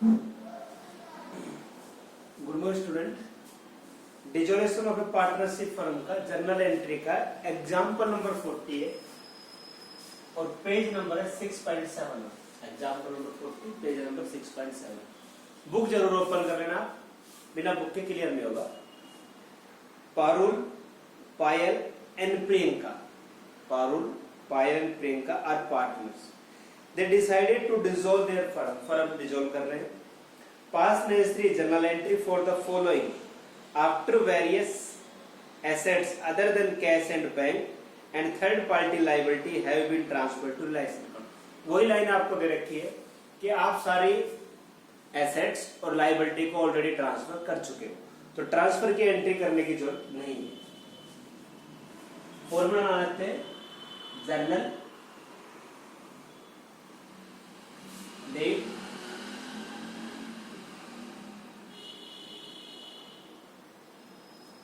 Good morning student. Dissolution of a partnership firm का journal entry का example number 40 है और पेज नंबर है 6.7। Example number 40 page number 6.7। Book जरूर open कर लेना, बिना बुक के क्लियर नहीं होगा। Parul, Payal and Priyanka, Parul, Payal and Priyanka are partners. They decided to dissolve their firm, firm dissolve कर रहे हैं। Pass necessary journal entry for the following after various assets other than cash and bank and third party liability have been transferred to Reliance account। वही line आपको दे रखी है कि आप सारी एसेट्स और लाइबिलिटी को ऑलरेडी ट्रांसफर कर चुके हो, तो ट्रांसफर की एंट्री करने की जरूरत नहीं है। फॉर्मूला बना लेते हैं, journal date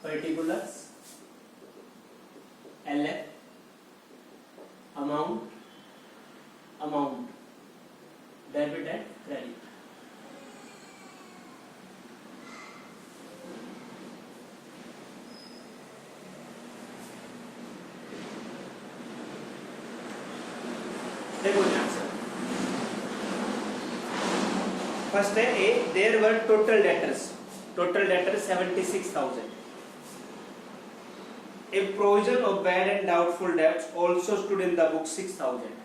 particulars LF amount debit and credit। देखो ध्यान से, फर्स्ट है A, there were total debtors 76,000। A provision of bad and doubtful debts also stood in the book 6,000।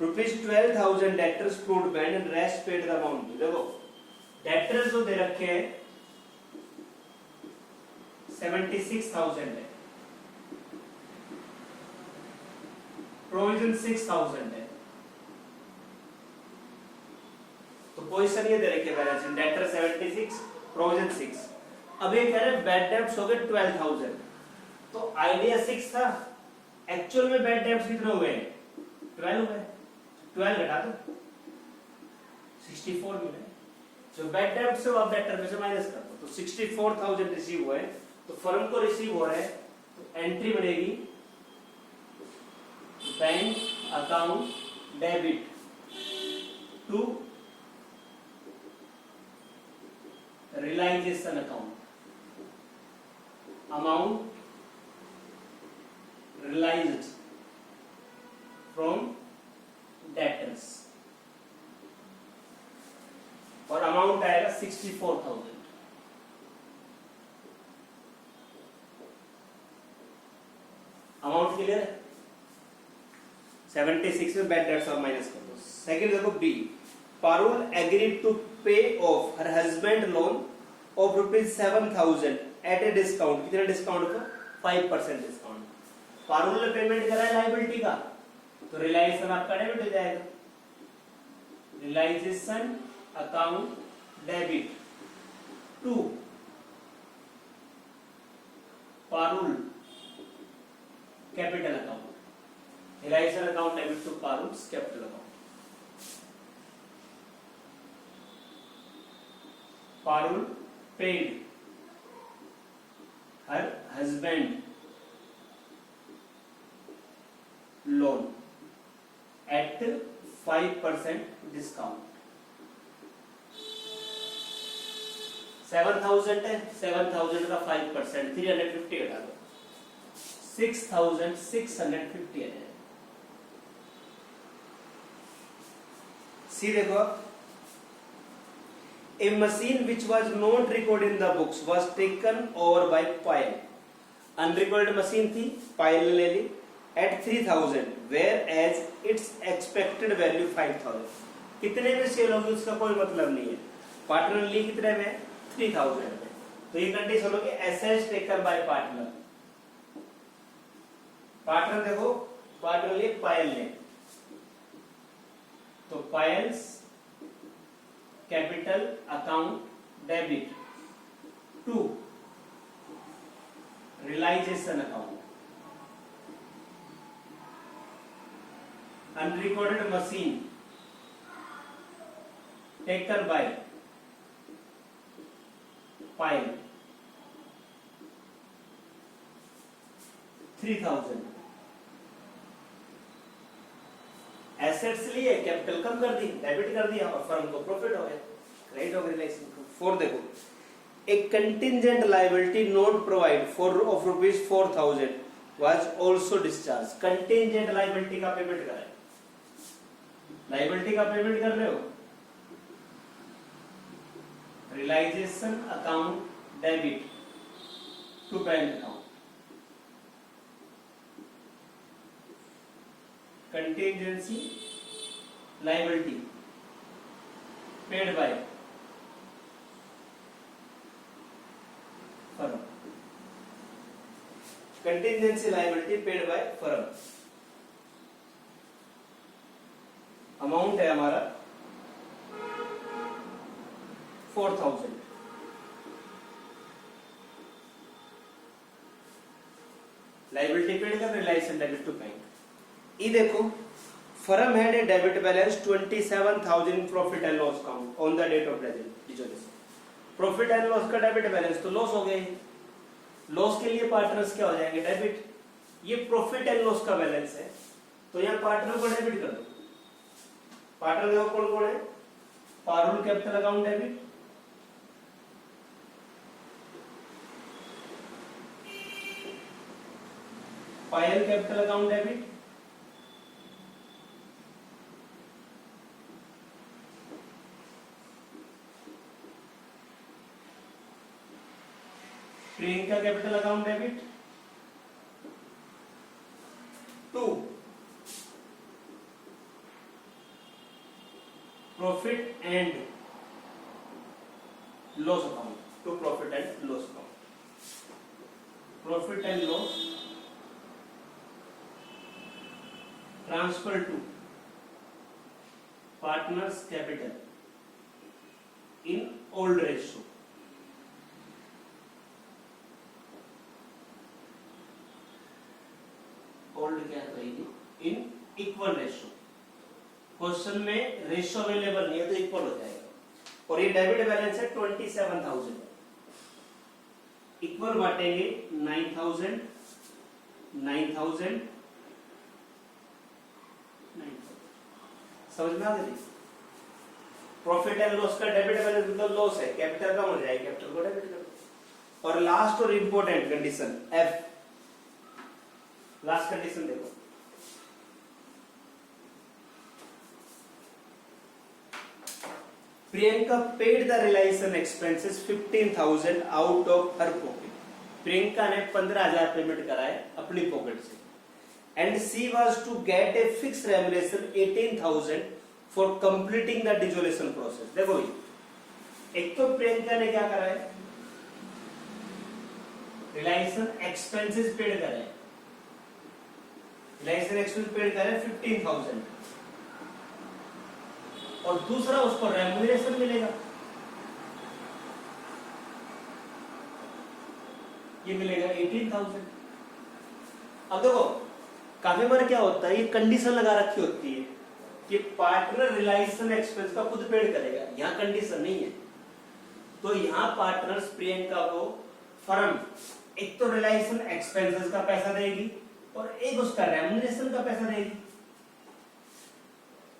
Rupees 12,000 debtors proved bad and rest paid the amount। देखो debtors जो दे रखे हैं 76,000 है, provision 6,000 है, तो पोजीशन ये दे रखी है बैलेंस शीट, डेटर 76 प्रोविजन 6। अब ये कह रहे बैड डेब्ट्स हो गए 12,000, तो आइडिया 6 था, एक्चुअल में बैड डेब्ट्स कितने हुए हैं? 12 हुए। 12 घटा दो 64 मिले। जो बैड डेब्ट्स है वो आप डेटर में से माइनस कर दो, तो 64,000 रिसीव हुए, तो फर्म को रिसीव हो रहे हैं, तो एंट्री बनेगी bank account debit to realisation account, amount realized from debtors, और अमाउंट आएगा 64,000। अमाउंट क्लियर है? 76 में बैड डेट्स और माइनस कर दो। सेकंड देखो B, Parul agreed to pay off her husband loan of ₹7,000 at a discount. कितना डिस्काउंट का? 5% डिस्काउंट। पारुल ने पेमेंट करा है लाइबिलिटी का, तो रियलाइजेशन आपका डेबिट हो जाएगा। Realisation account debit to Parul capital account, realisation account debit to Parul capital account. Parul paid her husband loan at 5% discount. 7,000 है, 7,000 का 5% 350 घटा दो, 6,650 है। सी देखो, a machine which was not record in the books was taken over by Payal. Unrecord machine थी, पायल ने ले ली at 3,000 whereas its expected value 5,000। कितने में सेल होगी उसका कोई मतलब नहीं है। पार्टनर ली कितने में? 3,000 में, तो ये कंडीशन होगी assets taken by partner. Partner देखो, पार्टनर लिए पायल ने, तो Payal's capital account debit to realisation account. Unrecorded machine taken by pile 3,000 assets लिए, कैपिटल कम कर दी, डेबिट कर दिया और फर्म को प्रॉफिट हो गया, क्रेडिट हो गया रिलेशन को। 4 देखो, a contingent liability not provide for of rupees 4000 was also discharged। contingent liability का पेमेंट करा है, लाइबिलिटी का पेमेंट कर रहे हो, realisation account debit to bank account, contingency liability paid by firm, contingency liability paid by firm, amount है हमारा 4000। Liability paid कर रिलायंस डेबिट टू बैंक। ये देखो, firm had a debit balance 27,000 profit and loss account on the date of present dissolution. Profit and loss का debit balance तो loss हो गया, loss के लिए पार्टनर्स क्या हो जाएंगे, डेबिट। ये प्रॉफिट एंड लॉस का बैलेंस है, तो यहाँ पार्टनर को डेबिट कर दो। पार्टनर देखो कौन कौन है, Parul capital account debit, Payal capital account debit, Priyanka capital account debit. 2 profit and loss account, to profit and loss account, profit and loss transfer to partners capital in old ratio, old क्या रहेगी, in equal ratio. Question में ratio available नहीं है तो equal हो जाएगा। और ये डेबिट बैलेंस है 27,000, इक्वल बांटेंगे 9,000 9,000 समझ में आ गई। प्रॉफिट एंड लॉस का डेबिट बैलेंस मतलब लॉस है, कैपिटल कम हो जाएगी, कैपिटल को डेबिट करो। और लास्ट और important condition F, last condition देखो, Priyanka paid the reliance expenses 15,000 out of her pocket. Priyanka ने 15,000 पेमेंट करा है अपनी पॉकेट से, and she was to get a fix remuneration 18,000 for completing the dissolution process. देखो एक तो प्रियंका ने क्या करा है, रिलायंस एक्सपेंसेस पेड करा है, रिलायंस एक्सपेंस पेड करा है 15,000, और दूसरा उसको रेम्युनरेशन मिलेगा, ये मिलेगा 18,000। अब देखो काफी बार क्या होता है, ये कंडीशन लगा रखी होती है कि पार्टनर रिलायंस एक्सपेंस का खुद पेड करेगा, यहाँ कंडीशन नहीं है। तो यहाँ पार्टनर्स प्रियंका को फर्म एक तो रिलायंस एक्सपेंसेस का पैसा देगी और एक उसका रेम्युनरेशन का पैसा देगी।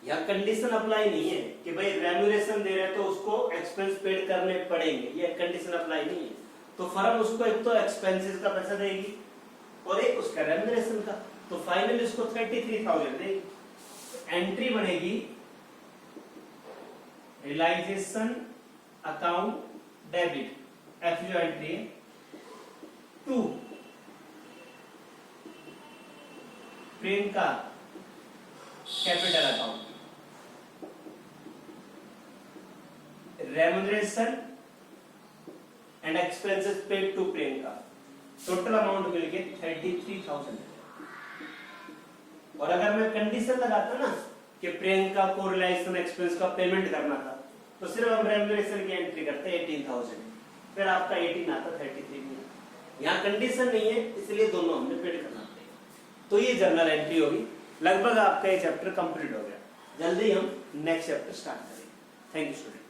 यहाँ कंडीशन अप्लाई नहीं है कि भाई रेम्युनरेशन दे रहे तो उसको एक्सपेंस पेड करने पड़ेंगे, ये कंडीशन अप्लाई नहीं है। तो फर्म उसको एक तो एक्सपेंसेस का पैसा देगी और एक उसका रेम्युनरेशन का, तो फाइनल इसको 33,000 देगी। एंट्री बनेगी रियलाइजेशन अकाउंट डेबिट, एफ जो एंट्री है, to Priyanka capital account, remuneration and expenses paid to Priyanka, total amount मिलके 33,000। और अगर मैं कंडीशन लगाता ना कि प्रियंका को रिलायंस एक्सपेंस का पेमेंट करना था, तो सिर्फ हम रेम्युनरेशन की एंट्री करते 18,000, फिर आपका 18 आता 33 में। यहाँ कंडीशन नहीं है इसलिए दोनों हमने पेड करना पड़ेगा। तो ये जर्नल एंट्री होगी। लगभग आपका ये चैप्टर कंप्लीट हो गया। जल्दी हम नेक्स्ट चैप्टर स्टार्ट करेंगे। Thank you student.